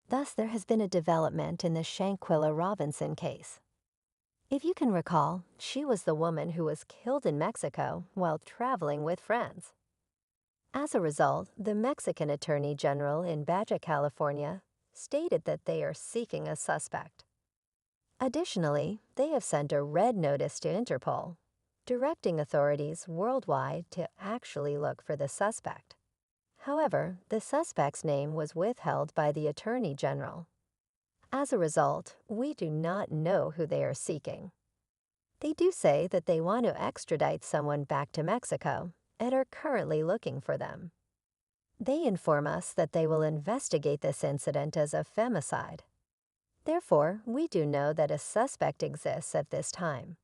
Thus, there has been a development in the Shanquella Robinson case. If you can recall, she was the woman who was killed in Mexico while traveling with friends. As a result, the Mexican Attorney General in Baja California stated that they are seeking a suspect. Additionally, they have sent a red notice to Interpol, directing authorities worldwide to actually look for the suspect. However, the suspect's name was withheld by the Attorney General. As a result, we do not know who they are seeking. They do say that they want to extradite someone back to Mexico and are currently looking for them. They inform us that they will investigate this incident as a femicide. Therefore, we do know that a suspect exists at this time.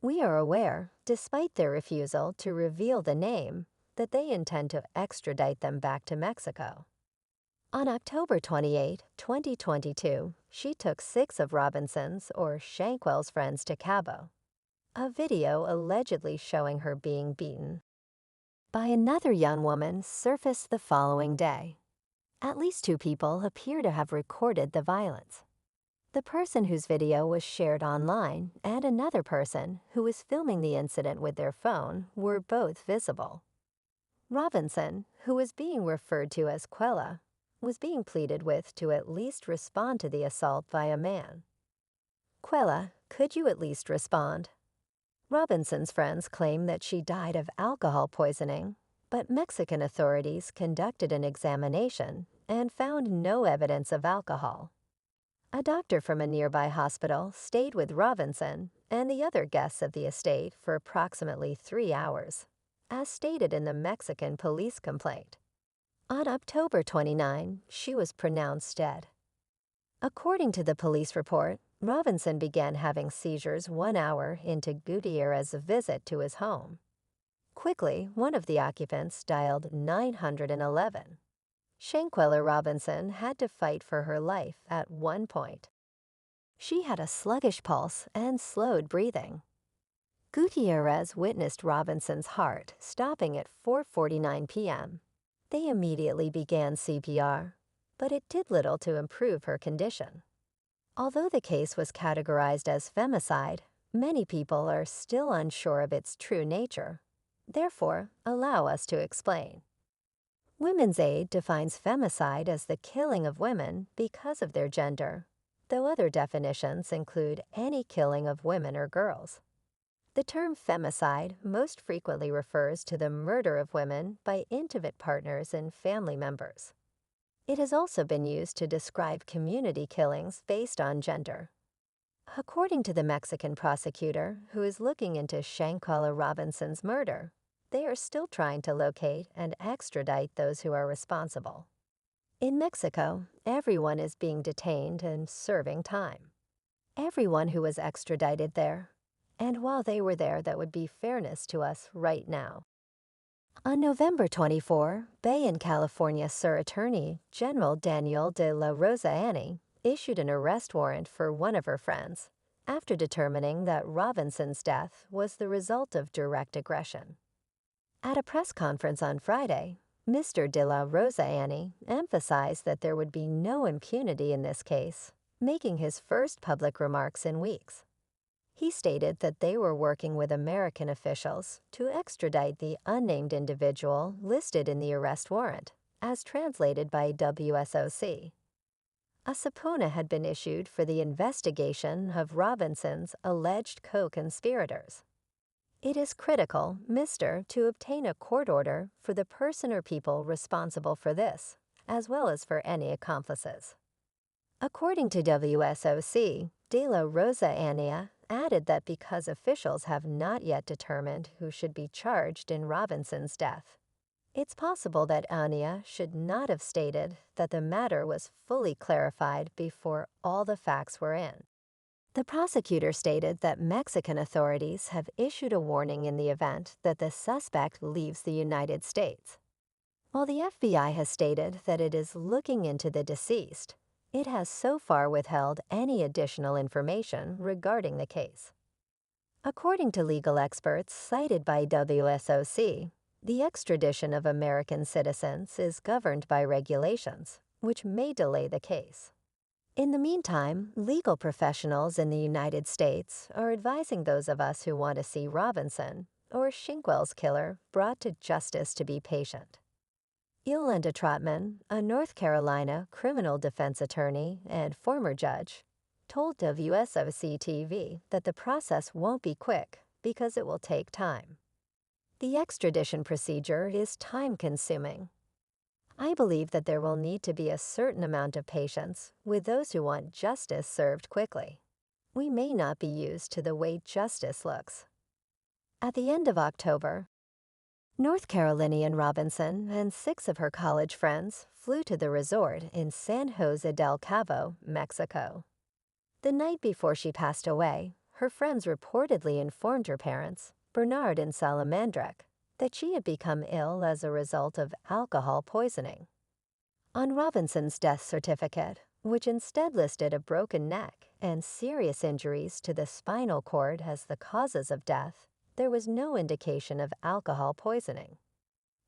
We are aware, despite their refusal to reveal the name, that they intend to extradite them back to Mexico. On October 28, 2022, she took 6 of Robinson's or Shanquella's friends to Cabo. A video allegedly showing her being beaten by another young woman surfaced the following day. At least 2 people appear to have recorded the violence. The person whose video was shared online and another person who was filming the incident with their phone were both visible. Robinson, who was being referred to as Quella, was being pleaded with to at least respond to the assault by a man. Quella, could you at least respond? Robinson's friends claim that she died of alcohol poisoning, but Mexican authorities conducted an examination and found no evidence of alcohol. A doctor from a nearby hospital stayed with Robinson and the other guests of the estate for approximately 3 hours, as stated in the Mexican police complaint. On October 29, she was pronounced dead. According to the police report, Robinson began having seizures 1 hour into Gutierrez's visit to his home. Quickly, one of the occupants dialed 911. Shanquella Robinson had to fight for her life at one point. She had a sluggish pulse and slowed breathing. Gutierrez witnessed Robinson's heart stopping at 4:49 p.m. They immediately began CPR, but it did little to improve her condition. Although the case was categorized as femicide, many people are still unsure of its true nature. Therefore, allow us to explain. Women's Aid defines femicide as the killing of women because of their gender, though other definitions include any killing of women or girls. The term femicide most frequently refers to the murder of women by intimate partners and family members. It has also been used to describe community killings based on gender. According to the Mexican prosecutor who is looking into Shanquella Robinson's murder, they are still trying to locate and extradite those who are responsible. In Mexico, everyone is being detained and serving time. Everyone who was extradited there. And while they were there, that would be fairness to us right now. On November 24, Bay and California Sur Attorney General Daniel de la Rosa Annie issued an arrest warrant for one of her friends after determining that Robinson's death was the result of direct aggression. At a press conference on Friday, Mr. de la Rosa Annie emphasized that there would be no impunity in this case, making his first public remarks in weeks. He stated that they were working with American officials to extradite the unnamed individual listed in the arrest warrant, as translated by WSOC. A subpoena had been issued for the investigation of Robinson's alleged co-conspirators. It is critical, Mr., to obtain a court order for the person or people responsible for this, as well as for any accomplices. According to WSOC, De La Rosa Annie added that because officials have not yet determined who should be charged in Robinson's death, it's possible that Annie should not have stated that the matter was fully clarified before all the facts were in. The prosecutor stated that Mexican authorities have issued a warning in the event that the suspect leaves the United States. While the FBI has stated that it is looking into the deceased, it has so far withheld any additional information regarding the case. According to legal experts cited by WSOC, the extradition of American citizens is governed by regulations, which may delay the case. In the meantime, legal professionals in the United States are advising those of us who want to see Robinson, or Shanquella's killer, brought to justice to be patient. Yolanda Trotman, a North Carolina criminal defense attorney and former judge, told WSOC-TV that the process won't be quick because it will take time. The extradition procedure is time-consuming. I believe that there will need to be a certain amount of patience with those who want justice served quickly. We may not be used to the way justice looks. At the end of October, North Carolinian Robinson and 6 of her college friends flew to the resort in San Jose del Cabo, Mexico. The night before she passed away, her friends reportedly informed her parents, Bernard and Salamandrek, that she had become ill as a result of alcohol poisoning. On Robinson's death certificate, which instead listed a broken neck and serious injuries to the spinal cord as the causes of death, there was no indication of alcohol poisoning.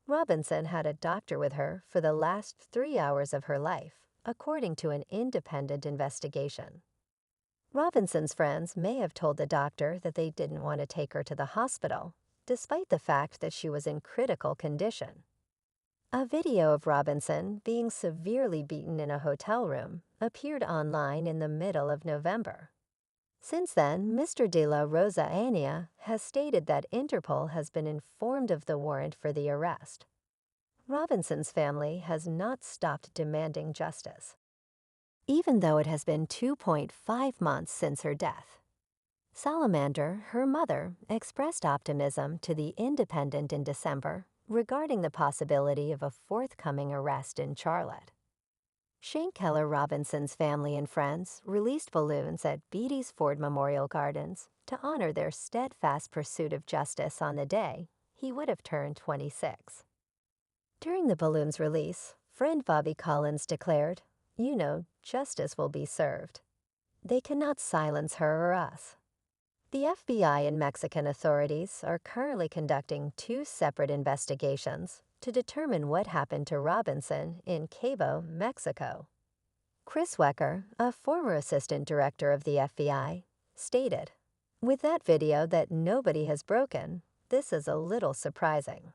Robinson had a doctor with her for the last 3 hours of her life, according to an independent investigation. Robinson's friends may have told the doctor that they didn't want to take her to the hospital, despite the fact that she was in critical condition. A video of Robinson being severely beaten in a hotel room appeared online in the middle of November. Since then, Mr. De La Rosa Ania has stated that Interpol has been informed of the warrant for the arrest. Robinson's family has not stopped demanding justice, even though it has been 2.5 months since her death. Salamander, her mother, expressed optimism to The Independent in December regarding the possibility of a forthcoming arrest in Charlotte. Shanquella Robinson's family and friends released balloons at Beatty's Ford Memorial Gardens to honor their steadfast pursuit of justice on the day he would have turned 26. During the balloon's release, friend Bobby Collins declared, "You know, justice will be served. They cannot silence her or us." The FBI and Mexican authorities are currently conducting 2 separate investigations to determine what happened to Robinson in Cabo, Mexico. Chris Wecker, a former assistant director of the FBI, stated, "With that video that nobody has broken, this is a little surprising.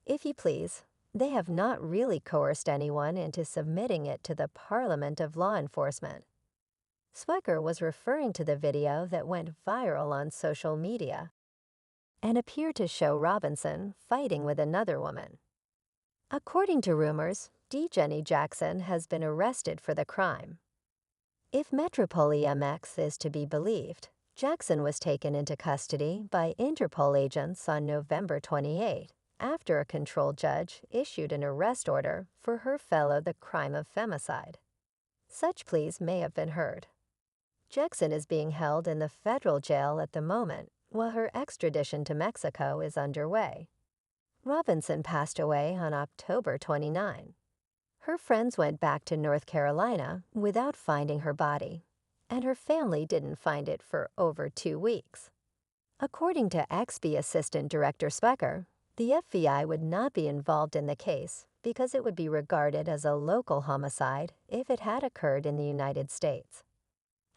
If you please, they have not really coerced anyone into submitting it to the Parliament of Law Enforcement." Swecker was referring to the video that went viral on social media and appeared to show Robinson fighting with another woman. According to rumors, Jenny Jackson has been arrested for the crime. If Metropoli MX is to be believed, Jackson was taken into custody by Interpol agents on November 28 after a control judge issued an arrest order for her fellow the crime of femicide. Such pleas may have been heard. Jackson is being held in the federal jail at the moment while her extradition to Mexico is underway. Robinson passed away on October 29. Her friends went back to North Carolina without finding her body, and her family didn't find it for over 2 weeks. According to XB Assistant Director Specker, the FBI would not be involved in the case because it would be regarded as a local homicide if it had occurred in the United States.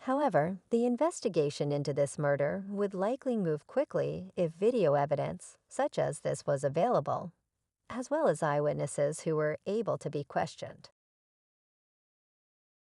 However, the investigation into this murder would likely move quickly if video evidence, such as this, was available, as well as eyewitnesses who were able to be questioned.